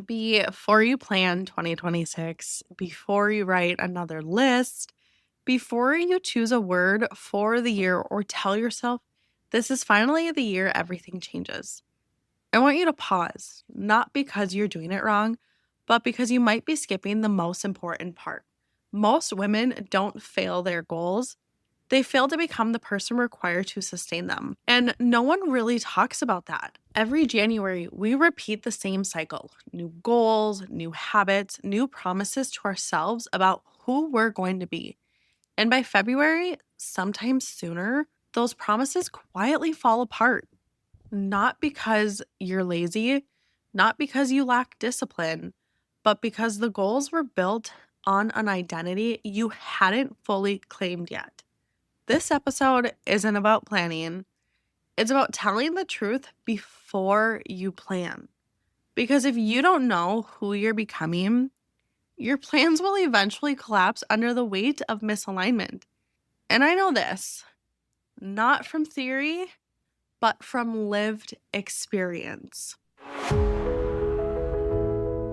Before you plan 2026, before you write another list, before you choose a word for the year or tell yourself, this is finally the year everything changes. I want you to pause, not because you're doing it wrong, but because you might be skipping the most important part. Most women don't fail their goals. They fail to become the person required to sustain them. And no one really talks about that. Every January, we repeat the same cycle: new goals, new habits, new promises to ourselves about who we're going to be. And by February, sometimes sooner, those promises quietly fall apart. Not because you're lazy, not because you lack discipline, but because the goals were built on an identity you hadn't fully claimed yet. This episode isn't about planning. It's about telling the truth before you plan. Because if you don't know who you're becoming, your plans will eventually collapse under the weight of misalignment. And I know this, not from theory, but from lived experience.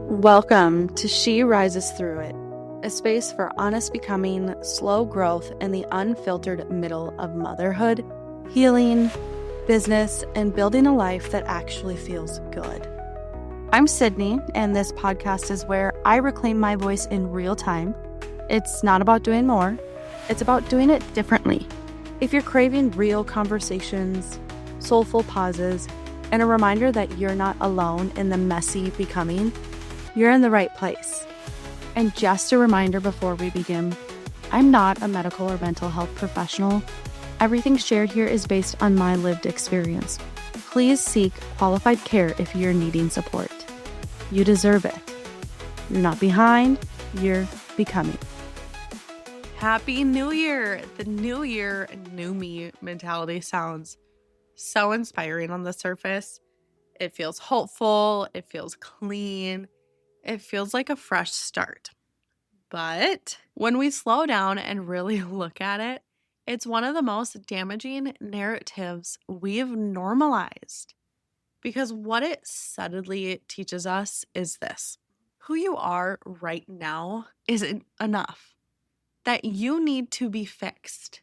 Welcome to She Rises Through It, a space for honest becoming, slow growth, and the unfiltered middle of motherhood, healing, business, and building a life that actually feels good. I'm Sydney, and this podcast is where I reclaim my voice in real time. It's not about doing more, it's about doing it differently. If you're craving real conversations, soulful pauses, and a reminder that you're not alone in the messy becoming, you're in the right place. And just a reminder before we begin, I'm not a medical or mental health professional. Everything shared here is based on my lived experience. Please seek qualified care if you're needing support. You deserve it. You're not behind, you're becoming. Happy New Year! The new year, new me mentality sounds so inspiring on the surface. It feels hopeful, it feels clean, it feels like a fresh start. But when we slow down and really look at it, it's one of the most damaging narratives we've normalized. Because what it subtly teaches us is this: who you are right now isn't enough, that you need to be fixed,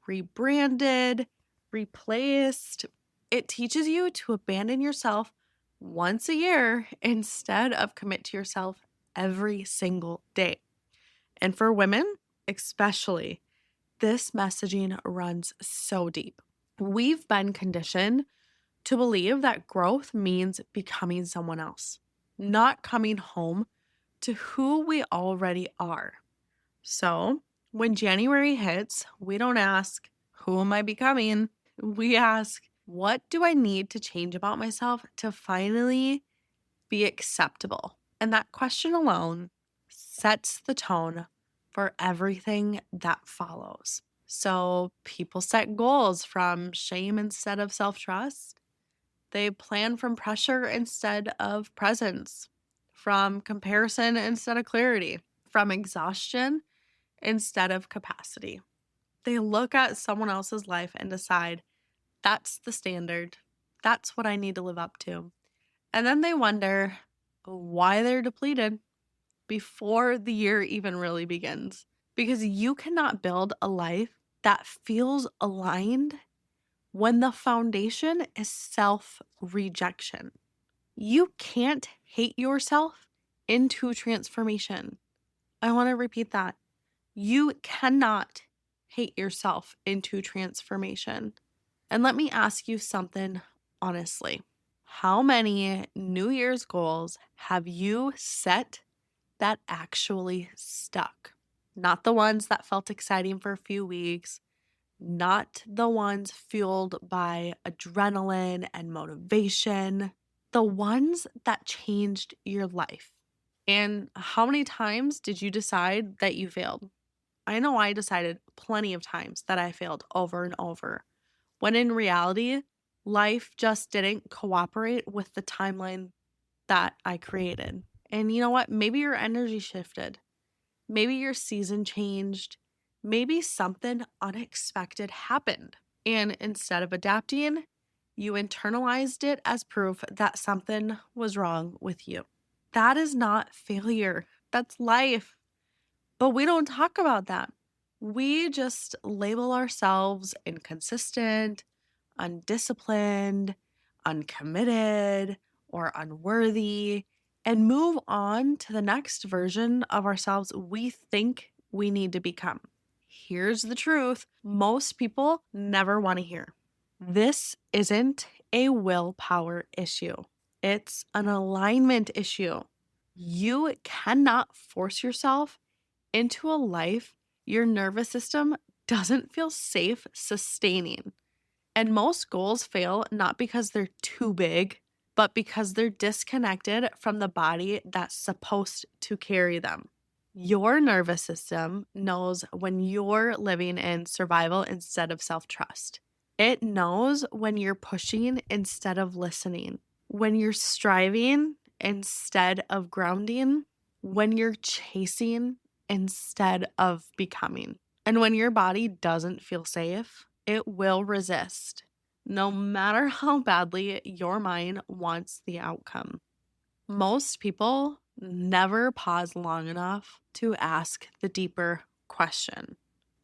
rebranded, replaced. It teaches you to abandon yourself once a year instead of commit to yourself every single day. And for women, especially, this messaging runs so deep. We've been conditioned to believe that growth means becoming someone else, not coming home to who we already are. So when January hits, we don't ask, who am I becoming? We ask, what do I need to change about myself to finally be acceptable? And that question alone sets the tone for everything that follows. So people set goals from shame instead of self-trust. They plan from pressure instead of presence, from comparison instead of clarity, from exhaustion instead of capacity. They look at someone else's life and decide, that's the standard. That's what I need to live up to. And then they wonder why they're depleted before the year even really begins. Because you cannot build a life that feels aligned when the foundation is self-rejection. You can't hate yourself into transformation. I want to repeat that. You cannot hate yourself into transformation. And let me ask you something honestly. How many New Year's goals have you set that actually stuck? Not the ones that felt exciting for a few weeks, not the ones fueled by adrenaline and motivation, the ones that changed your life. And how many times did you decide that you failed? I know I decided plenty of times that I failed over and over, when in reality, life just didn't cooperate with the timeline that I created. And you know what? Maybe your energy shifted. Maybe your season changed. Maybe something unexpected happened. And instead of adapting, you internalized it as proof that something was wrong with you. That is not failure. That's life. But we don't talk about that. We just label ourselves inconsistent, undisciplined, uncommitted, or unworthy, and move on to the next version of ourselves we think we need to become. Here's the truth most people never want to hear. This isn't a willpower issue, it's an alignment issue. You cannot force yourself into a life your nervous system doesn't feel safe sustaining. And most goals fail not because they're too big, but because they're disconnected from the body that's supposed to carry them. Your nervous system knows when you're living in survival instead of self-trust. It knows when you're pushing instead of listening, when you're striving instead of grounding, when you're chasing instead of becoming. And when your body doesn't feel safe, it will resist, no matter how badly your mind wants the outcome. Most people never pause long enough to ask the deeper question.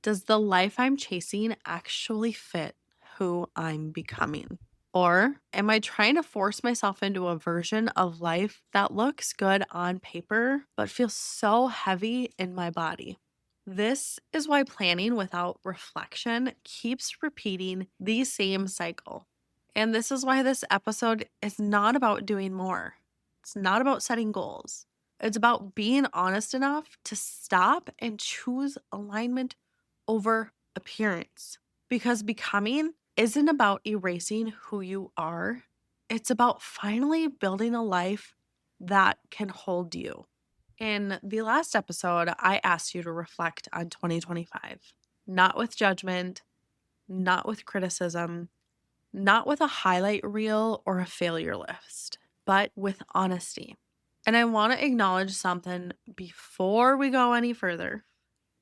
Does the life I'm chasing actually fit who I'm becoming? Or am I trying to force myself into a version of life that looks good on paper but feels so heavy in my body? This is why planning without reflection keeps repeating the same cycle. And this is why this episode is not about doing more. It's not about setting goals. It's about being honest enough to stop and choose alignment over appearance. Because becoming isn't about erasing who you are, it's about finally building a life that can hold you. In the last episode, I asked you to reflect on 2025, not with judgment, not with criticism, not with a highlight reel or a failure list, but with honesty. And I want to acknowledge something before we go any further.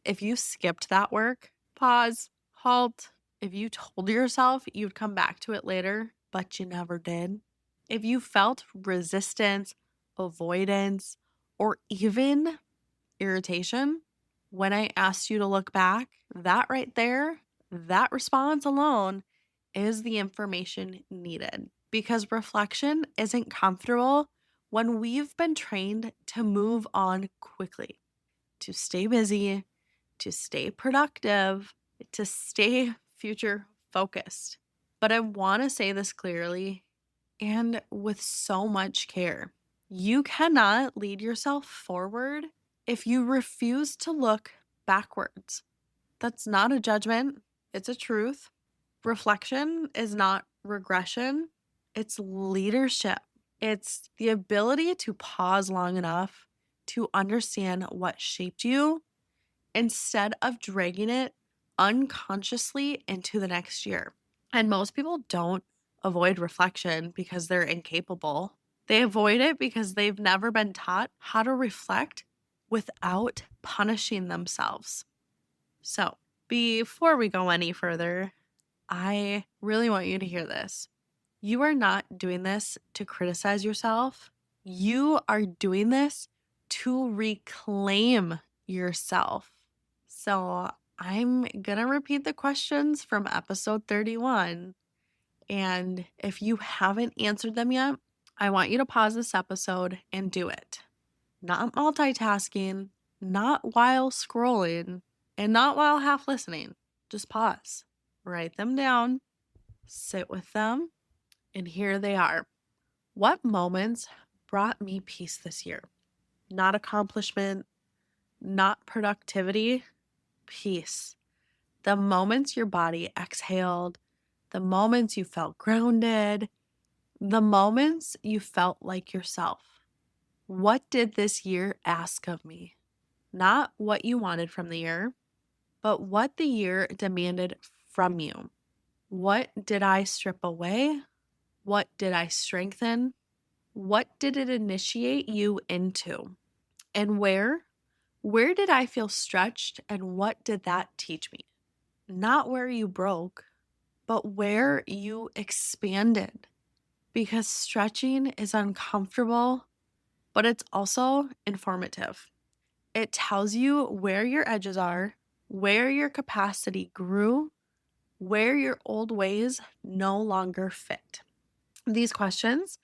If you skipped that work, pause, halt. If you told yourself you'd come back to it later, but you never did. If you felt resistance, avoidance, or even irritation when I asked you to look back, that right there, that response alone is the information needed. Because reflection isn't comfortable when we've been trained to move on quickly, to stay busy, to stay productive, to stay future focused. But I want to say this clearly and with so much care. You cannot lead yourself forward if you refuse to look backwards. That's not a judgment, it's a truth. Reflection is not regression, it's leadership. It's the ability to pause long enough to understand what shaped you instead of dragging it unconsciously into the next year. And most people don't avoid reflection because they're incapable. They avoid it because they've never been taught how to reflect without punishing themselves. So, before we go any further, I really want you to hear this. You are not doing this to criticize yourself. You are doing this to reclaim yourself. So I'm going to repeat the questions from episode 31. And if you haven't answered them yet, I want you to pause this episode and do it. Not multitasking, not while scrolling, and not while half listening. Just pause, write them down, sit with them, and here they are. What moments brought me peace this year? Not accomplishment, not productivity, peace. The moments your body exhaled, the moments you felt grounded, the moments you felt like yourself. What did this year ask of me? Not what you wanted from the year, but what the year demanded from you. What did I strip away? What did I strengthen? What did it initiate you into? And where did I feel stretched and what did that teach me? Not where you broke, but where you expanded. Because stretching is uncomfortable but it's also informative. It tells you where your edges are, where your capacity grew, where your old ways no longer fit. These questions,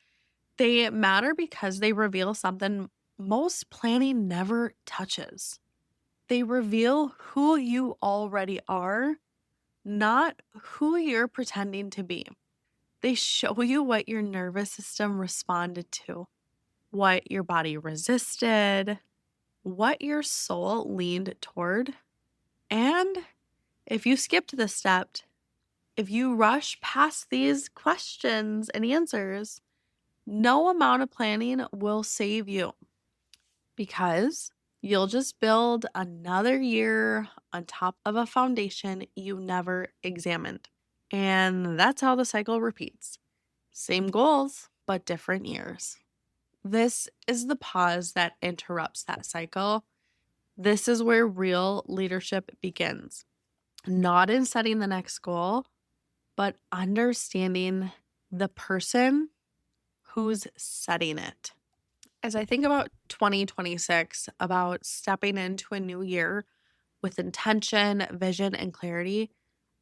they matter because they reveal something most planning never touches. They reveal who you already are, not who you're pretending to be. They show you what your nervous system responded to, what your body resisted, what your soul leaned toward. And if you skipped this step, if you rush past these questions and answers, no amount of planning will save you because you'll just build another year on top of a foundation you never examined. And that's how the cycle repeats. Same goals, but different years. This is the pause that interrupts that cycle. This is where real leadership begins. Not in setting the next goal, but understanding the person who's setting it. As I think about 2026, about stepping into a new year with intention, vision, and clarity,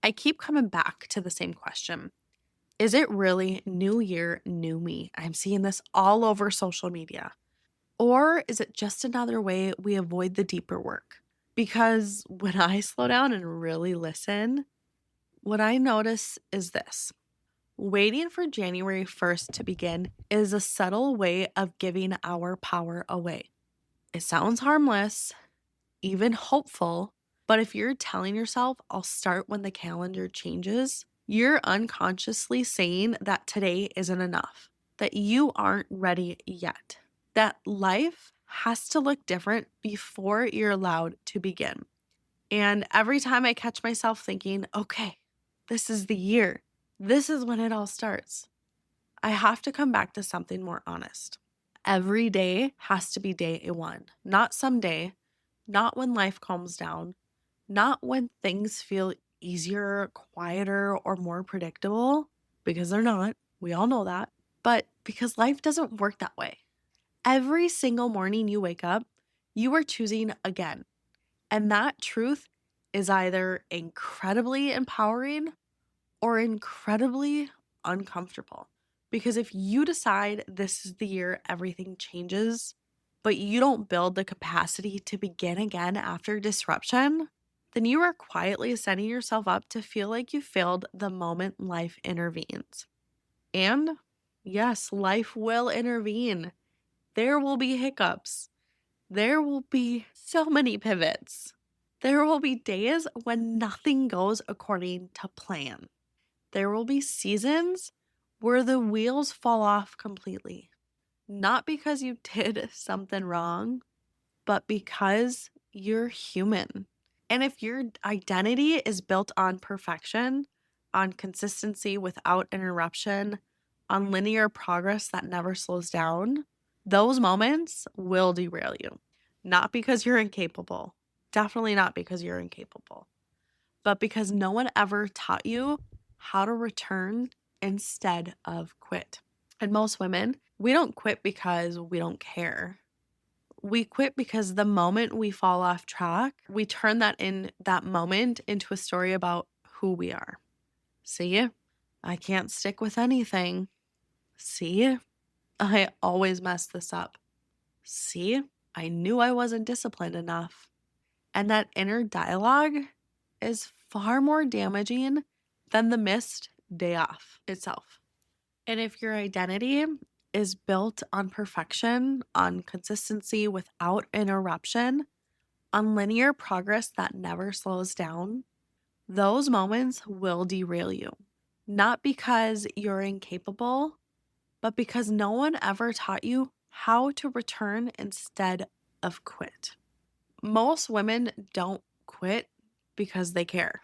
I keep coming back to the same question. Is it really new year, new me? I'm seeing this all over social media. Or is it just another way we avoid the deeper work? Because when I slow down and really listen, what I notice is this. Waiting for January 1st to begin is a subtle way of giving our power away. It sounds harmless, even hopeful, but if you're telling yourself, I'll start when the calendar changes, you're unconsciously saying that today isn't enough, that you aren't ready yet, that life has to look different before you're allowed to begin. And every time I catch myself thinking, okay, this is the year, this is when it all starts, I have to come back to something more honest. Every day has to be day one, not someday, not when life calms down, not when things feel easier, quieter, or more predictable, because they're not. We all know that. But because life doesn't work that way. Every single morning you wake up, you are choosing again. And that truth is either incredibly empowering or incredibly uncomfortable. Because if you decide this is the year everything changes, but you don't build the capacity to begin again after disruption, then you are quietly setting yourself up to feel like you failed the moment life intervenes. And yes, life will intervene. There will be hiccups. There will be so many pivots. There will be days when nothing goes according to plan. There will be seasons where the wheels fall off completely. Not because you did something wrong, but because you're human. And if your identity is built on perfection, on consistency without interruption, on linear progress that never slows down, those moments will derail you. Not because you're incapable, definitely not because you're incapable, but because no one ever taught you how to return instead of quit. And most women, we don't quit because we don't care. We quit because the moment we fall off track, we turn that moment into a story about who we are. See, I can't stick with anything. See, I always mess this up. See, I knew I wasn't disciplined enough. And that inner dialogue is far more damaging than the missed day off itself. And if your identity is built on perfection, on consistency without interruption, on linear progress that never slows down, those moments will derail you. Not because you're incapable, but because no one ever taught you how to return instead of quit. Most women don't quit because they care.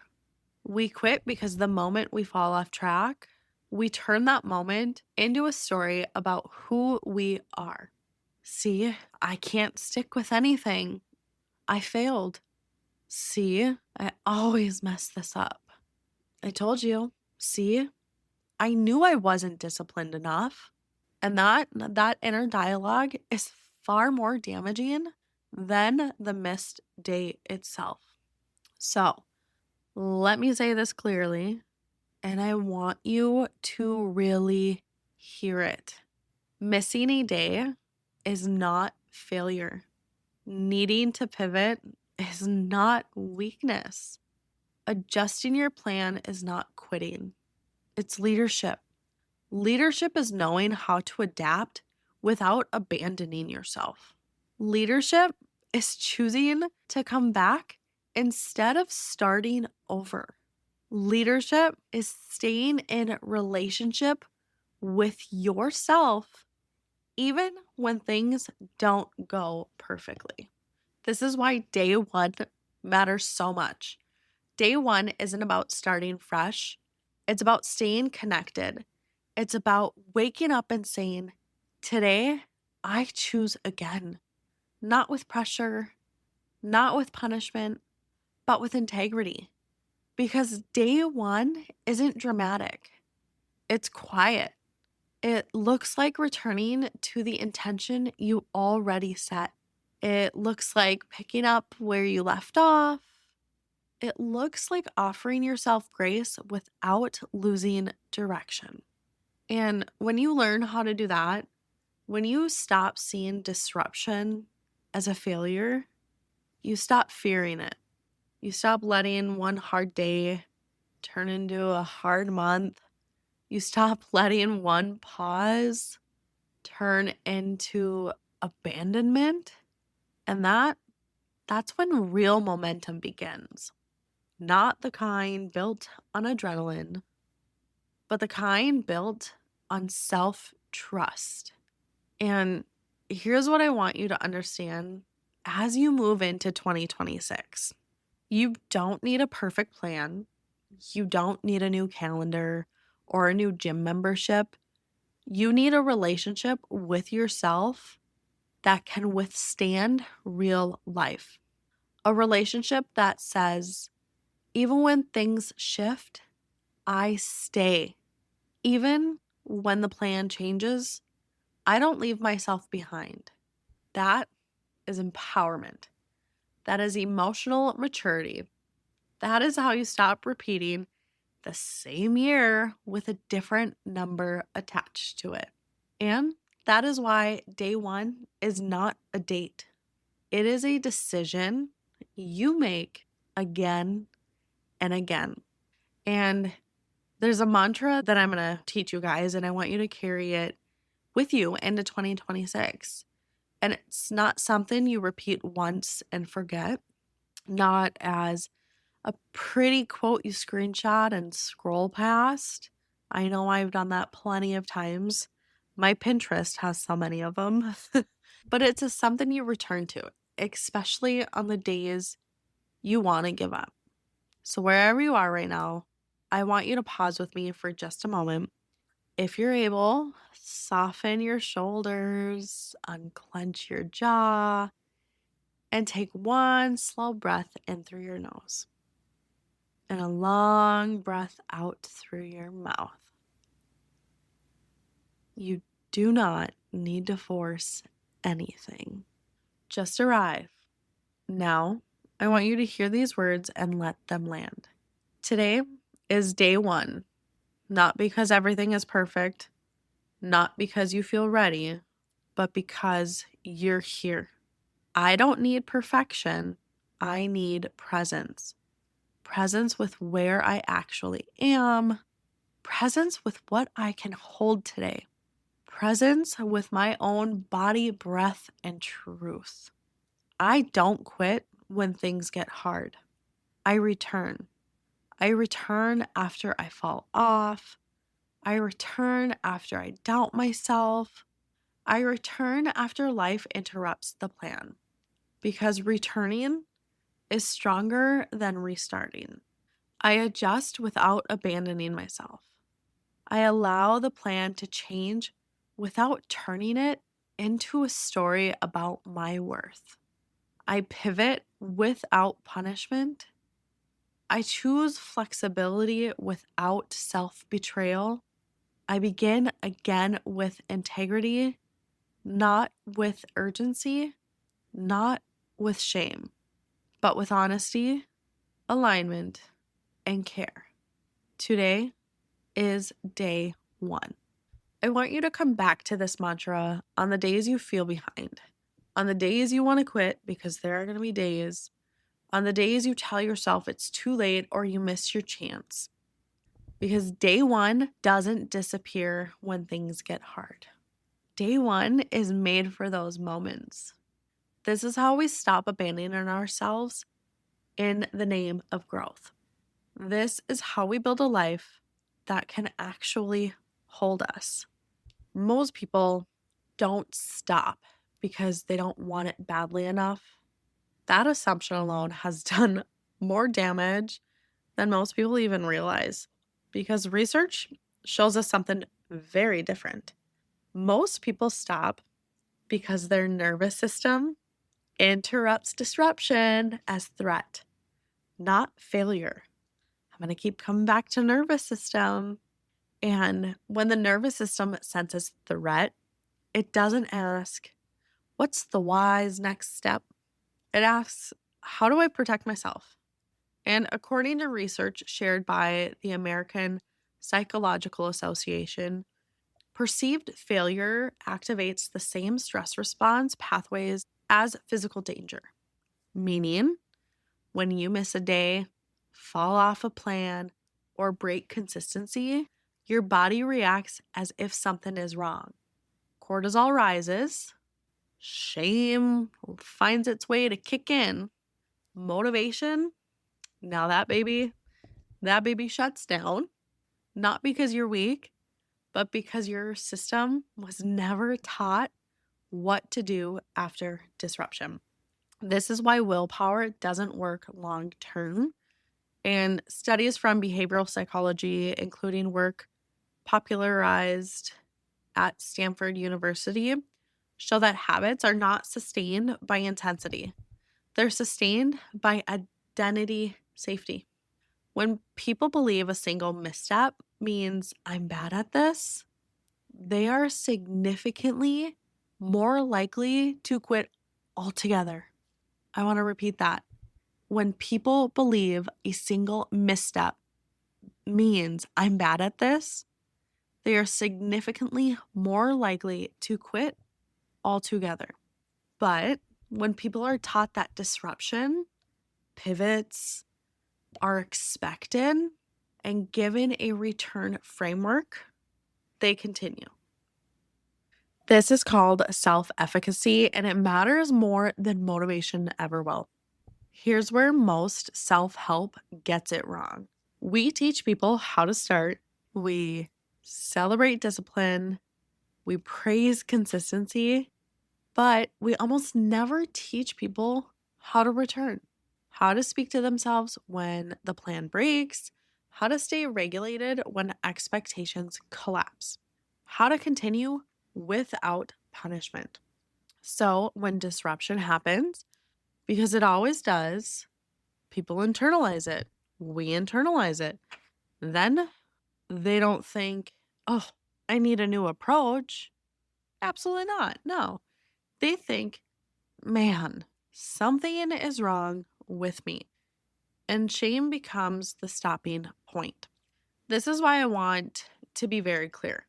We quit because the moment we fall off track, we turn that moment into a story about who we are. See, I can't stick with anything. I failed. See, I always mess this up. I told you. See, I knew I wasn't disciplined enough. And that inner dialogue is far more damaging than the missed day itself. So let me say this clearly, and I want you to really hear it. Missing a day is not failure. Needing to pivot is not weakness. Adjusting your plan is not quitting. It's leadership. Leadership is knowing how to adapt without abandoning yourself. Leadership is choosing to come back instead of starting over. Leadership is staying in relationship with yourself even when things don't go perfectly. This is why day one matters so much. Day one isn't about starting fresh. It's about staying connected. It's about waking up and saying, today I choose again, not with pressure, not with punishment, but with integrity. Because day one isn't dramatic. It's quiet. It looks like returning to the intention you already set. It looks like picking up where you left off. It looks like offering yourself grace without losing direction. And when you learn how to do that, when you stop seeing disruption as a failure, you stop fearing it. You stop letting one hard day turn into a hard month. You stop letting one pause turn into abandonment. And that's when real momentum begins. Not the kind built on adrenaline, but the kind built on self-trust. And here's what I want you to understand as you move into 2026. You don't need a perfect plan. You don't need a new calendar or a new gym membership. You need a relationship with yourself that can withstand real life. A relationship that says, even when things shift, I stay. Even when the plan changes, I don't leave myself behind. That is empowerment. That is emotional maturity. That is how you stop repeating the same year with a different number attached to it. And that is why day one is not a date. It is a decision you make again and again. And there's a mantra that I'm going to teach you guys, and I want you to carry it with you into 2026. And it's not something you repeat once and forget, not as a pretty quote you screenshot and scroll past. I know I've done that plenty of times. My Pinterest has so many of them. But it's something you return to, especially on the days you want to give up. So wherever you are right now, I want you to pause with me for just a moment. If you're able, soften your shoulders, unclench your jaw, and take one slow breath in through your nose and a long breath out through your mouth. You do not need to force anything. Just arrive. Now, I want you to hear these words and let them land. Today is day one, not because everything is perfect, not because you feel ready, but because you're here. I don't need perfection. I need presence. Presence with where I actually am. Presence with what I can hold today. Presence with my own body, breath, and truth. I don't quit when things get hard. I return. I return after I fall off. I return after I doubt myself. I return after life interrupts the plan. Because returning is stronger than restarting. I adjust without abandoning myself. I allow the plan to change without turning it into a story about my worth. I pivot without punishment. I choose flexibility without self-betrayal. I begin again with integrity, not with urgency, not with shame, but with honesty, alignment, and care. Today is day 1. I want you to come back to this mantra on the days you feel behind, on the days you want to quit, because there are going to be days, on the days you tell yourself it's too late or you missed your chance. Because day 1 doesn't disappear when things get hard. Day 1 is made for those moments. This is how we stop abandoning ourselves in the name of growth. This is how we build a life that can actually hold us. Most people don't stop because they don't want it badly enough. That assumption alone has done more damage than most people even realize, because research shows us something very different. Most people stop because their nervous system interrupts disruption as threat, not failure. I'm going to keep coming back to nervous system. And when the nervous system senses threat, it doesn't ask, what's the wise next step? It asks, how do I protect myself? And according to research shared by the American Psychological Association, perceived failure activates the same stress response pathways as physical danger. Meaning, when you miss a day, fall off a plan, or break consistency, your body reacts as if something is wrong. Cortisol rises, shame finds its way to kick in, motivation, now that baby shuts down, not because you're weak, but because your system was never taught what to do after disruption. This is why willpower doesn't work long term. And studies from behavioral psychology, including work popularized at Stanford University, show that habits are not sustained by intensity. They're sustained by identity safety. When people believe a single misstep means I'm bad at this, they are significantly more likely to quit altogether. I want to repeat that. When people believe a single misstep means I'm bad at this, they are significantly more likely to quit altogether. But when people are taught that disruption, pivots are expected, and given a return framework, they continue. This is called self-efficacy, and it matters more than motivation ever will. Here's where most self-help gets it wrong. We teach people how to start, we celebrate discipline, we praise consistency, but we almost never teach people how to return, how to speak to themselves when the plan breaks, how to stay regulated when expectations collapse, how to continue without punishment. So when disruption happens, because it always does, people internalize it. We internalize it. Then they don't think, oh, I need a new approach. Absolutely not. No. They think, man, something is wrong with me. And shame becomes the stopping point. This is why I want to be very clear.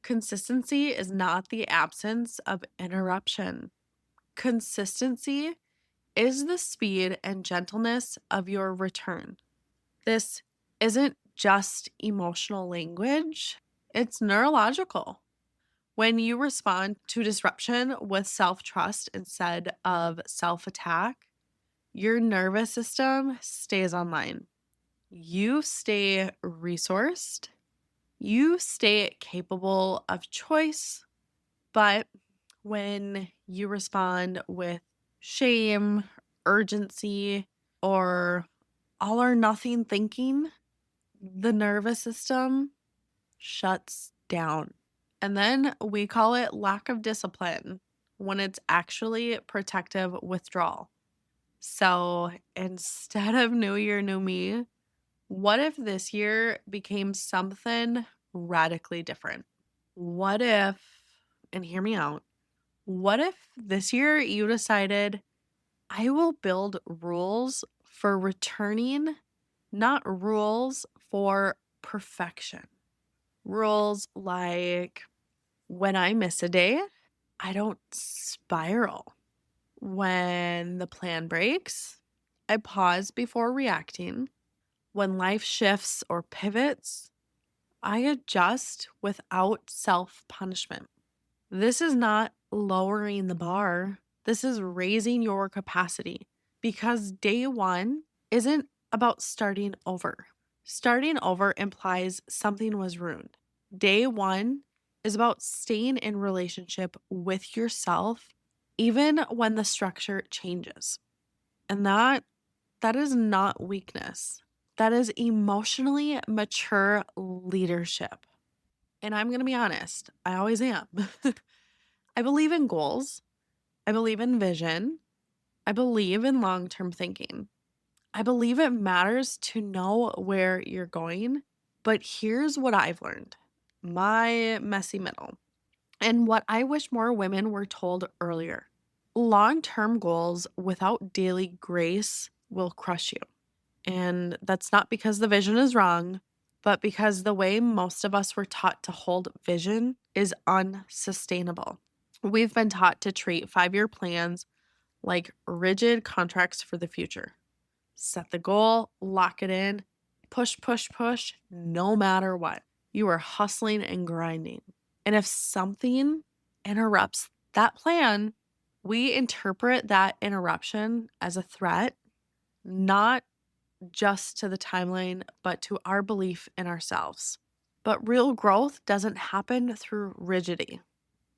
Consistency is not the absence of interruption. Consistency is the speed and gentleness of your return. This isn't just emotional language, it's neurological. When you respond to disruption with self-trust instead of self-attack, your nervous system stays online. You stay resourced. You stay capable of choice. But when you respond with shame, urgency, or all or nothing thinking, the nervous system shuts down. And then we call it lack of discipline when it's actually protective withdrawal. So instead of New Year, New Me, what if this year became something radically different? What if, and hear me out, What if this year you decided, I will build rules for returning, not rules for perfection? Rules like when I miss a day, I don't spiral. When the plan breaks, I pause before reacting. When life shifts or pivots, I adjust without self punishment. This is not lowering the bar. This is raising your capacity because day one isn't about starting over. Starting over implies something was ruined. Day one is about staying in relationship with yourself even when the structure changes. And that is not weakness. That is emotionally mature leadership. And I'm going to be honest, I always am. I believe in goals. I believe in vision. I believe in long term thinking. I believe it matters to know where you're going. But here's what I've learned, my messy middle, and what I wish more women were told earlier. Long term goals without daily grace will crush you. And that's not because the vision is wrong, but because the way most of us were taught to hold vision is unsustainable. We've been taught to treat 5-year plans like rigid contracts for the future. Set the goal, lock it in, push, push, push, no matter what. You are hustling and grinding. And if something interrupts that plan, we interpret that interruption as a threat, not just to the timeline, but to our belief in ourselves. But real growth doesn't happen through rigidity.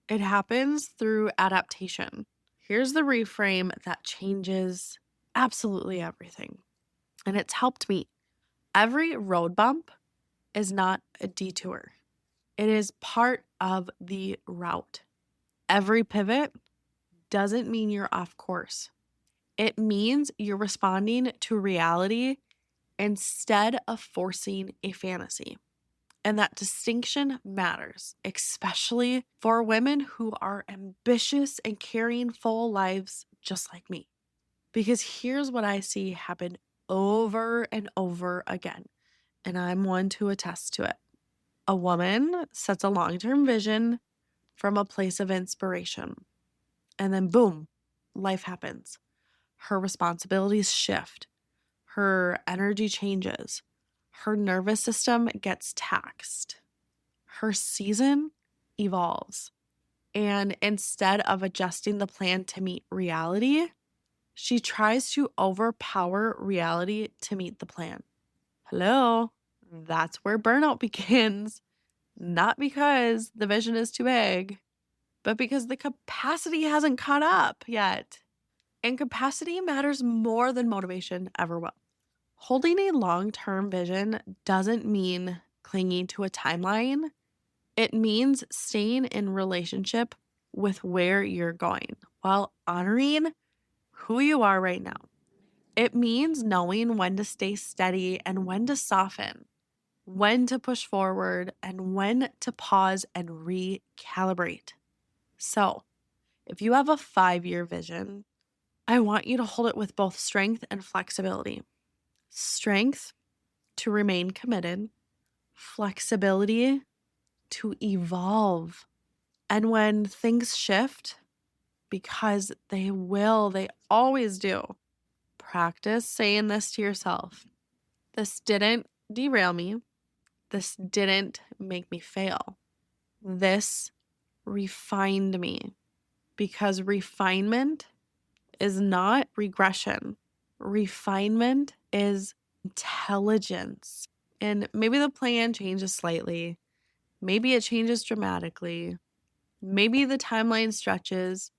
It happens through adaptation. Here's the reframe that changes absolutely everything. And it's helped me. Every road bump is not a detour. It is part of the route. Every pivot doesn't mean you're off course. It means you're responding to reality instead of forcing a fantasy. And that distinction matters, especially for women who are ambitious and carrying full lives just like me. Because here's what I see happen over and over again, and I'm one to attest to it. A woman sets a long-term vision from a place of inspiration, and then boom, life happens. Her responsibilities shift. Her energy changes. Her nervous system gets taxed. Her season evolves. And instead of adjusting the plan to meet reality, she tries to overpower reality to meet the plan. Hello, that's where burnout begins. Not because the vision is too big, but because the capacity hasn't caught up yet. And capacity matters more than motivation ever will. Holding a long-term vision doesn't mean clinging to a timeline. It means staying in relationship with where you're going while honoring who you are right now. It means knowing when to stay steady and when to soften, when to push forward and when to pause and recalibrate. So, if you have a 5-year vision, I want you to hold it with both strength and flexibility. Strength to remain committed, flexibility to evolve. And when things shift, because they will, they always do, practice saying this to yourself. This didn't derail me. This didn't make me fail. This refined me, because refinement is not regression. Refinement is intelligence. And maybe the plan changes slightly. Maybe it changes dramatically. Maybe the timeline stretches.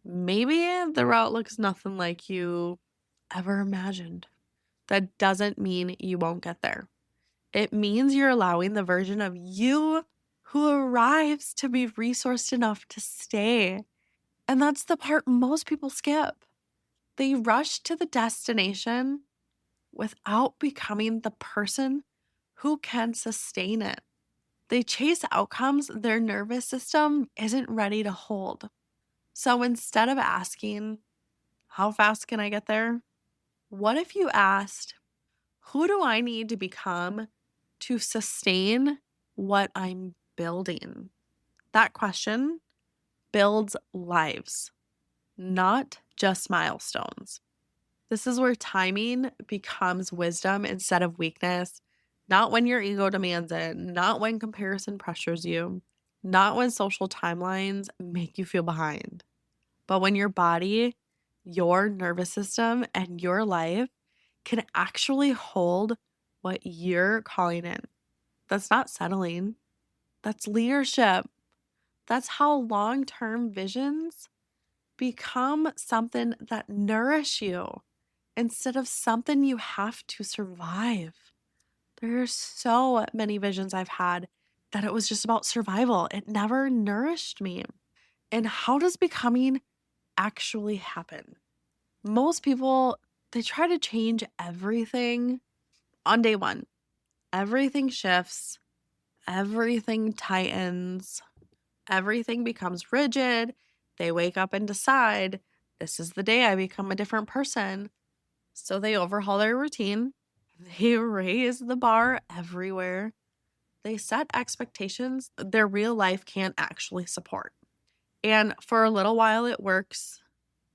Maybe the route looks nothing like you ever imagined. That doesn't mean you won't get there. It means you're allowing the version of you who arrives to be resourced enough to stay. And that's the part most people skip. They rush to the destination without becoming the person who can sustain it. They chase outcomes their nervous system isn't ready to hold. So instead of asking, how fast can I get there? What if you asked, who do I need to become to sustain what I'm building? That question builds lives, not just milestones. This is where timing becomes wisdom instead of weakness, not when your ego demands it, not when comparison pressures you, not when social timelines make you feel behind, but when your body, your nervous system, and your life can actually hold what you're calling in. That's not settling, that's leadership. That's how long term visions become something that nourish you instead of something you have to survive. There are so many visions I've had that it was just about survival. It never nourished me. And how does becoming actually happen? Most people, they try to change everything on day one. Everything shifts, everything tightens, everything becomes rigid. They wake up and decide, this is the day I become a different person. So they overhaul their routine. They raise the bar everywhere. They set expectations their real life can't actually support. And for a little while, it works.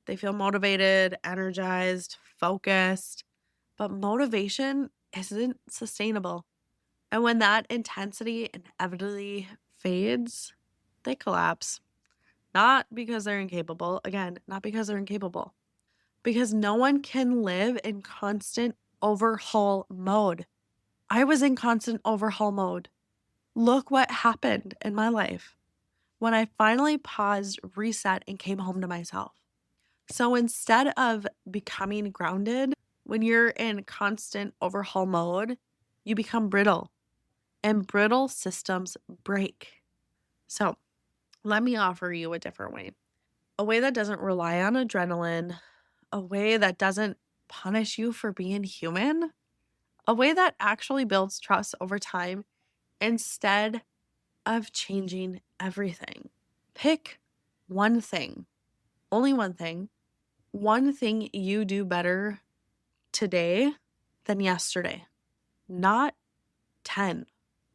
They feel motivated, energized, focused. But motivation isn't sustainable. And when that intensity inevitably fades, they collapse. Not because they're incapable. Again, not because they're incapable. Because no one can live in constant overhaul mode. I was in constant overhaul mode. Look what happened in my life when I finally paused, reset, and came home to myself. So instead of becoming grounded, when you're in constant overhaul mode, you become brittle, and brittle systems break. So let me offer you a different way, a way that doesn't rely on adrenaline, a way that doesn't punish you for being human, a way that actually builds trust over time instead of changing everything. Pick one thing, only one thing you do better today than yesterday, not 10,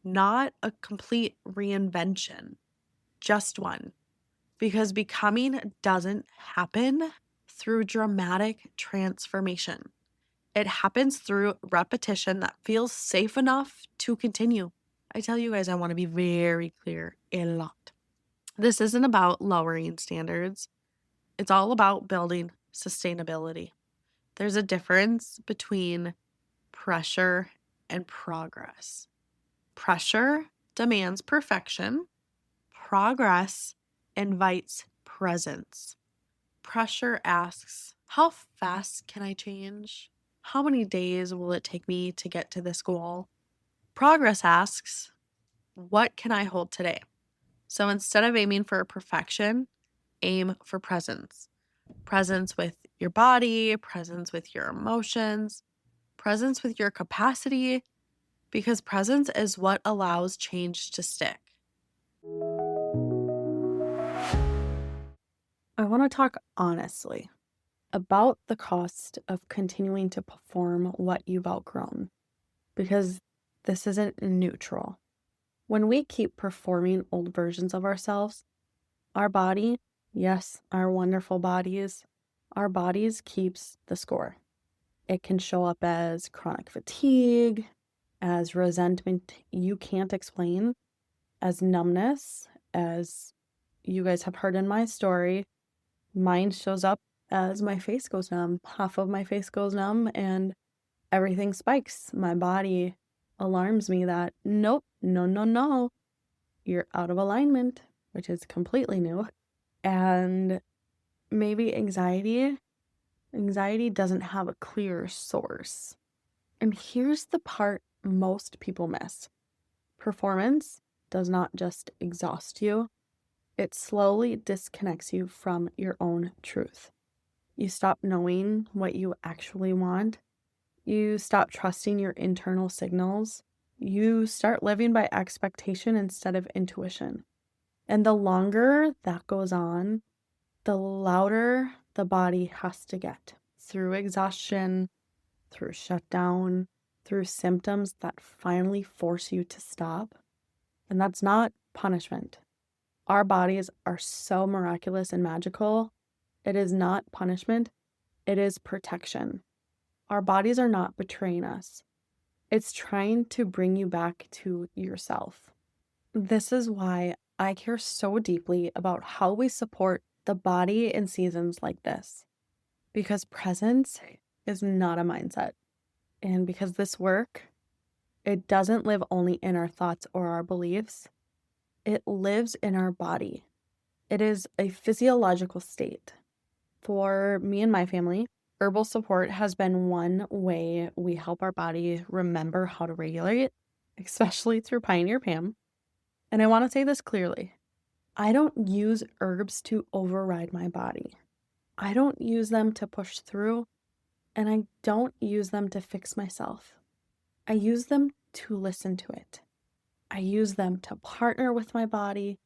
not a complete reinvention, just one. Because becoming doesn't happen through dramatic transformation. It happens through repetition that feels safe enough to continue. I tell you guys, I want to be very clear a lot. This isn't about lowering standards. It's all about building sustainability. There's a difference between pressure and progress. Pressure demands perfection. Progress invites presence. Pressure asks, how fast can I change? How many days will it take me to get to this goal? Progress asks, what can I hold today? So instead of aiming for perfection, aim for presence. Presence with your body, presence with your emotions, presence with your capacity, because presence is what allows change to stick. I want to talk honestly about the cost of continuing to perform what you've outgrown, because this isn't neutral. When we keep performing old versions of ourselves, our body, yes, our wonderful bodies, our bodies keeps the score. It can show up as chronic fatigue, as resentment you can't explain, as numbness, as you guys have heard in my story. Mine shows up as my face goes numb. Half of my face goes numb and everything spikes. My body alarms me that, nope, no, you're out of alignment, which is completely new. And maybe anxiety doesn't have a clear source. And here's the part most people miss. Performance does not just exhaust you, it slowly disconnects you from your own truth. You stop knowing what you actually want. You stop trusting your internal signals. You start living by expectation instead of intuition. And the longer that goes on, the louder the body has to get through exhaustion, through shutdown, through symptoms that finally force you to stop. And that's not punishment. Our bodies are so miraculous and magical. It is not punishment. It is protection. Our bodies are not betraying us. It's trying to bring you back to yourself. This is why I care so deeply about how we support the body in seasons like this. Because presence is not a mindset. And because this work, it doesn't live only in our thoughts or our beliefs. It lives in our body. It is a physiological state. For me and my family, herbal support has been one way we help our body remember how to regulate, especially through Pioneer Pam. And I want to say this clearly. I don't use herbs to override my body. I don't use them to push through, and I don't use them to fix myself. I use them to listen to it. I use them to partner with my body,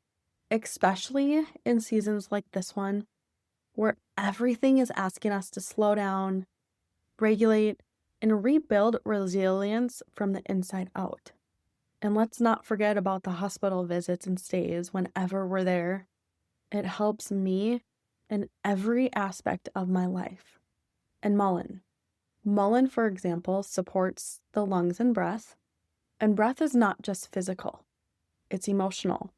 especially in seasons like this one, where everything is asking us to slow down, regulate, and rebuild resilience from the inside out. And let's not forget about the hospital visits and stays whenever we're there. It helps me in every aspect of my life. And Mullein, for example, supports the lungs and breath. And breath is not just physical, it's emotional.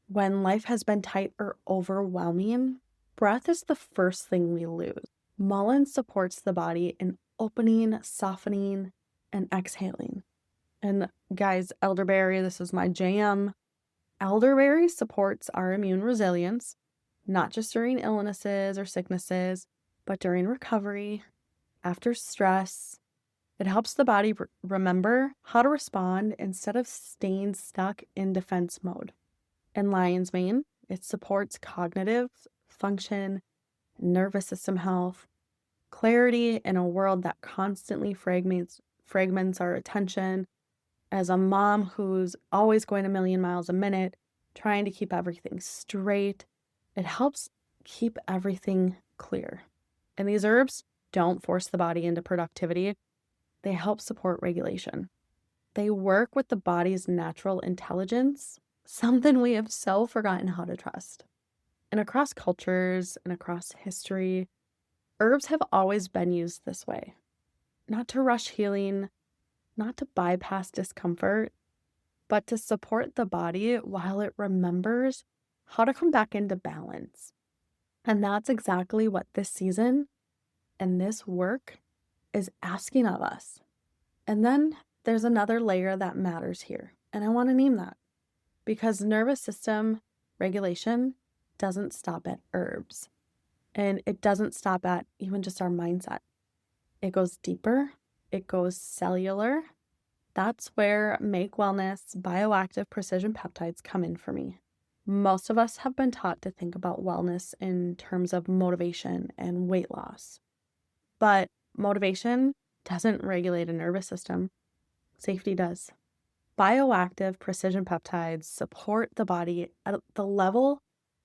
When life has been tight or overwhelming, breath is the first thing we lose. Mullein supports the body in opening, softening, and exhaling. And guys, elderberry, this is my jam. Elderberry supports our immune resilience, not just during illnesses or sicknesses, but during recovery, after stress. It helps the body remember how to respond instead of staying stuck in defense mode. And lion's mane, it supports cognitive function, nervous system health, clarity in a world that constantly fragments our attention. As a mom who's always going a million miles a minute, trying to keep everything straight, it helps keep everything clear. And these herbs don't force the body into productivity. They help support regulation. They work with the body's natural intelligence, something we have so forgotten how to trust. And across cultures and across history, herbs have always been used this way. Not to rush healing, not to bypass discomfort, but to support the body while it remembers how to come back into balance. And that's exactly what this season and this work is asking of us. And then there's another layer that matters here, and I want to name that because nervous system regulation doesn't stop at herbs, and it doesn't stop at even just our mindset. It goes deeper, it goes cellular. That's where Make Wellness bioactive precision peptides come in for me. Most of us have been taught to think about wellness in terms of motivation and weight loss. But motivation doesn't regulate a nervous system. Safety does. Bioactive precision peptides support the body at the level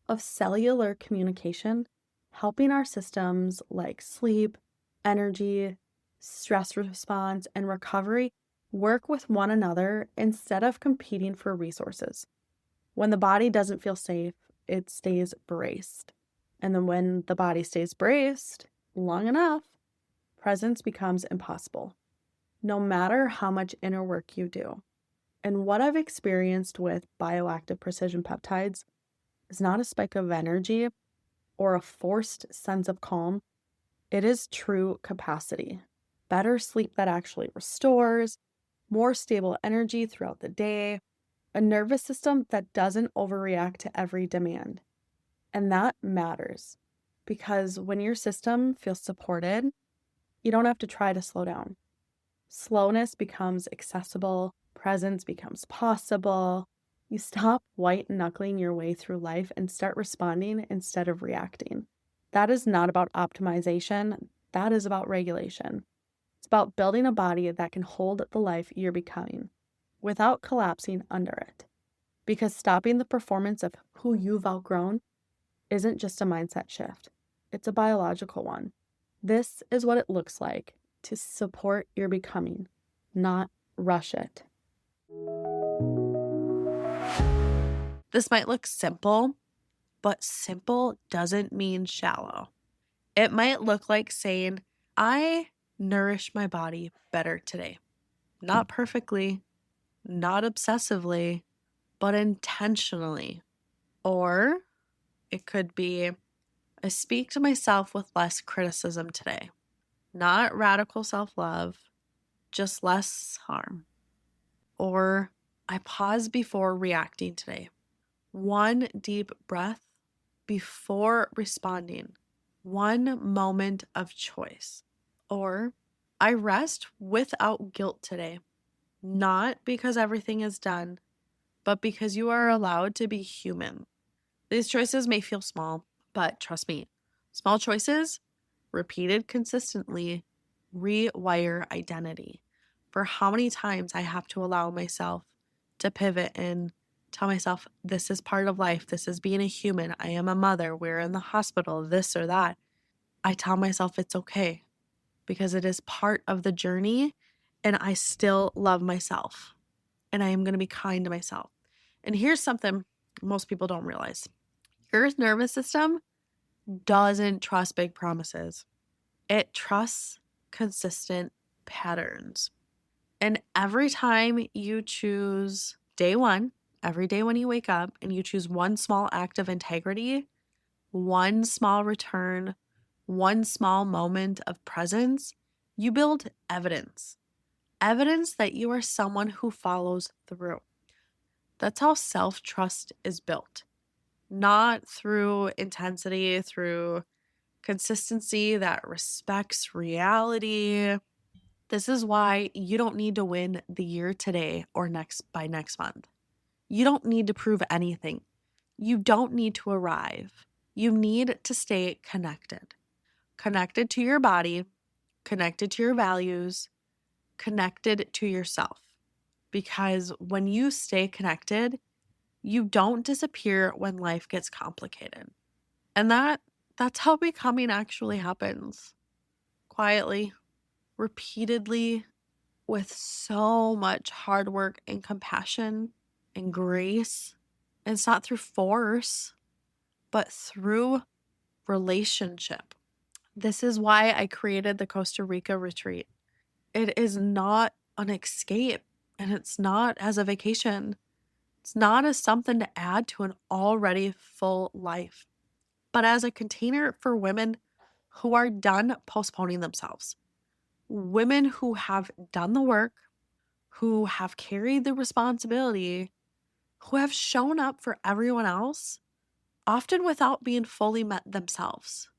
of cellular communication, helping our systems like sleep, energy, stress response, and recovery work with one another instead of competing for resources. When the body doesn't feel safe, it stays braced. And then when the body stays braced long enough, presence becomes impossible, no matter how much inner work you do. And what I've experienced with bioactive precision peptides is not a spike of energy or a forced sense of calm. It is true capacity. Better sleep that actually restores, more stable energy throughout the day, a nervous system that doesn't overreact to every demand. And that matters because when your system feels supported, you don't have to try to slow down. Slowness becomes accessible, presence becomes possible. You stop white-knuckling your way through life and start responding instead of reacting. That is not about optimization. That is about regulation. It's about building a body that can hold the life you're becoming without collapsing under it. Because stopping the performance of who you've outgrown isn't just a mindset shift, it's a biological one. This is what it looks like to support your becoming, not rush it. This might look simple, but simple doesn't mean shallow. It might look like saying, I nourish my body better today. Not perfectly, not obsessively, but intentionally. Or it could be, I speak to myself with less criticism today. Not radical self-love, just less harm. Or I pause before reacting today. One deep breath before responding. One moment of choice. Or I rest without guilt today. Not because everything is done, but because you are allowed to be human. These choices may feel small, but trust me, small choices, repeated consistently, rewire identity. For how many times I have to allow myself to pivot and tell myself, this is part of life. This is being a human. I am a mother. We're in the hospital, this or that. I tell myself it's okay because it is part of the journey and I still love myself and I am going to be kind to myself. And here's something most people don't realize. Your nervous system doesn't trust big promises. It trusts consistent patterns. And every time you choose day one, every day when you wake up and you choose one small act of integrity, one small return, one small moment of presence, you build evidence. Evidence that you are someone who follows through. That's how self-trust is built. Not through intensity, through consistency that respects reality. This is why you don't need to win the year today or by next month. You don't need to prove anything. You don't need to arrive. You need to stay connected. Connected to your body, connected to your values, connected to yourself. Because when you stay connected, you don't disappear when life gets complicated. And that's how becoming actually happens. Quietly, repeatedly, with so much hard work and compassion and grace. And it's not through force, but through relationship. This is why I created the Costa Rica retreat. It is not an escape and it's not as a vacation. It's not as something to add to an already full life, but as a container for women who are done postponing themselves. Women who have done the work, who have carried the responsibility, who have shown up for everyone else, often without being fully met themselves.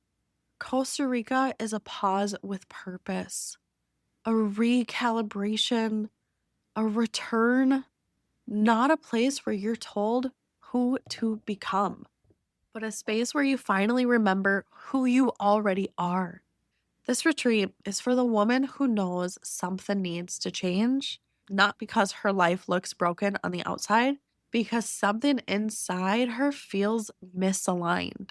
Costa Rica is a pause with purpose, a recalibration, a return, not a place where you're told who to become, but a space where you finally remember who you already are. This retreat is for the woman who knows something needs to change, not because her life looks broken on the outside, because something inside her feels misaligned.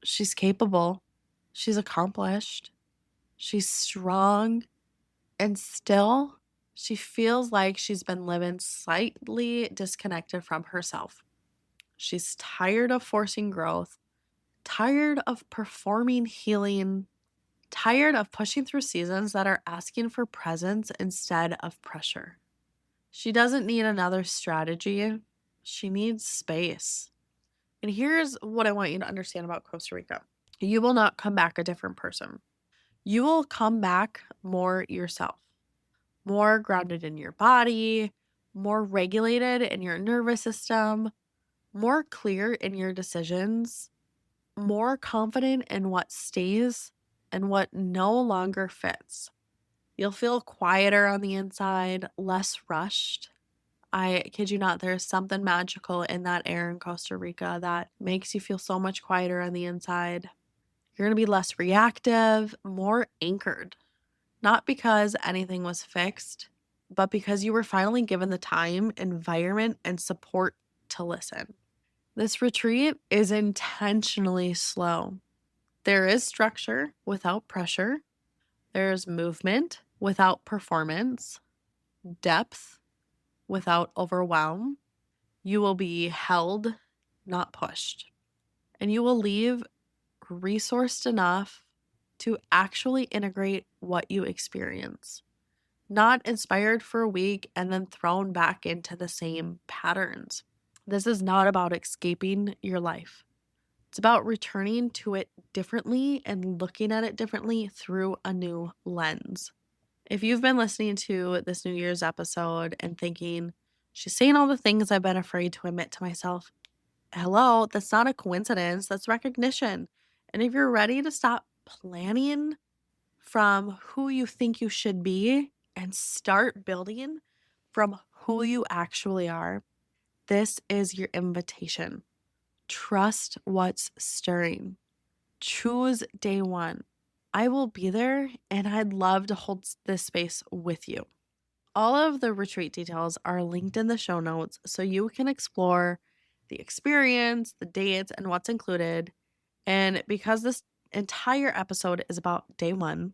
She's capable, she's accomplished, she's strong, and still she feels like she's been living slightly disconnected from herself. She's tired of forcing growth, tired of performing healing, tired of pushing through seasons that are asking for presence instead of pressure. She doesn't need another strategy. She needs space. And here's what I want you to understand about Costa Rica. You will not come back a different person. You will come back more yourself, more grounded in your body, more regulated in your nervous system, more clear in your decisions, more confident in what stays and what no longer fits. You'll feel quieter on the inside, less rushed. I kid you not, there's something magical in that air in Costa Rica that makes you feel so much quieter on the inside. You're going to be less reactive, more anchored. Not because anything was fixed, but because you were finally given the time, environment, and support to listen. This retreat is intentionally slow. There is structure without pressure. There's movement without performance, depth without overwhelm. You will be held, not pushed. And you will leave resourced enough to actually integrate what you experience, not inspired for a week and then thrown back into the same patterns. This is not about escaping your life. It's about returning to it differently and looking at it differently through a new lens. If you've been listening to this New Year's episode and thinking, she's saying all the things I've been afraid to admit to myself, hello, that's not a coincidence. That's recognition. And if you're ready to stop planning from who you think you should be and start building from who you actually are, this is your invitation. Trust what's stirring. Choose day one. I will be there and I'd love to hold this space with you. All of the retreat details are linked in the show notes so you can explore the experience, the dates, and what's included. And because this entire episode is about day one,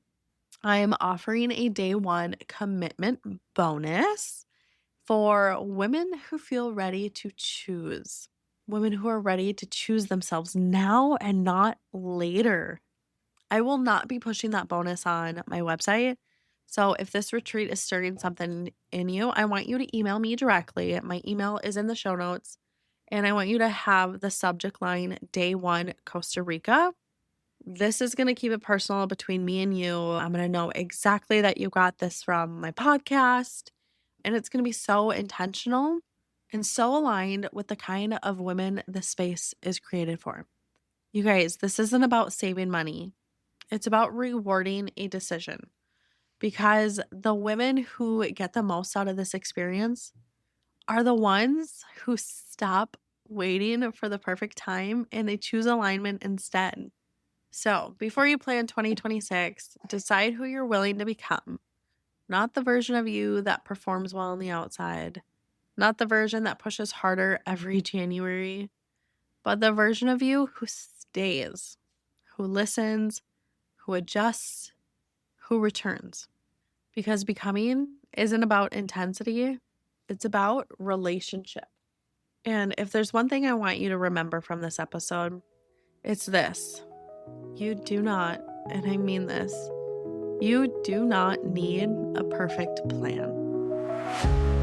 I am offering a day one commitment bonus for women who feel ready to choose, women who are ready to choose themselves now and not later. I will not be pushing that bonus on my website. So if this retreat is stirring something in you, I want you to email me directly. My email is in the show notes. And I want you to have the subject line day one, Costa Rica. This is going to keep it personal between me and you. I'm going to know exactly that you got this from my podcast. And it's going to be so intentional and so aligned with the kind of women this space is created for. You guys, this isn't about saving money. It's about rewarding a decision, because the women who get the most out of this experience are the ones who stop waiting for the perfect time and they choose alignment instead. So before you plan 2026, decide who you're willing to become. Not the version of you that performs well on the outside, not the version that pushes harder every January, but the version of you who stays, who listens, who adjusts, who returns. Because becoming isn't about intensity, it's about relationship. And if there's one thing I want you to remember from this episode, it's this. You do not, and I mean this, you do not need a perfect plan.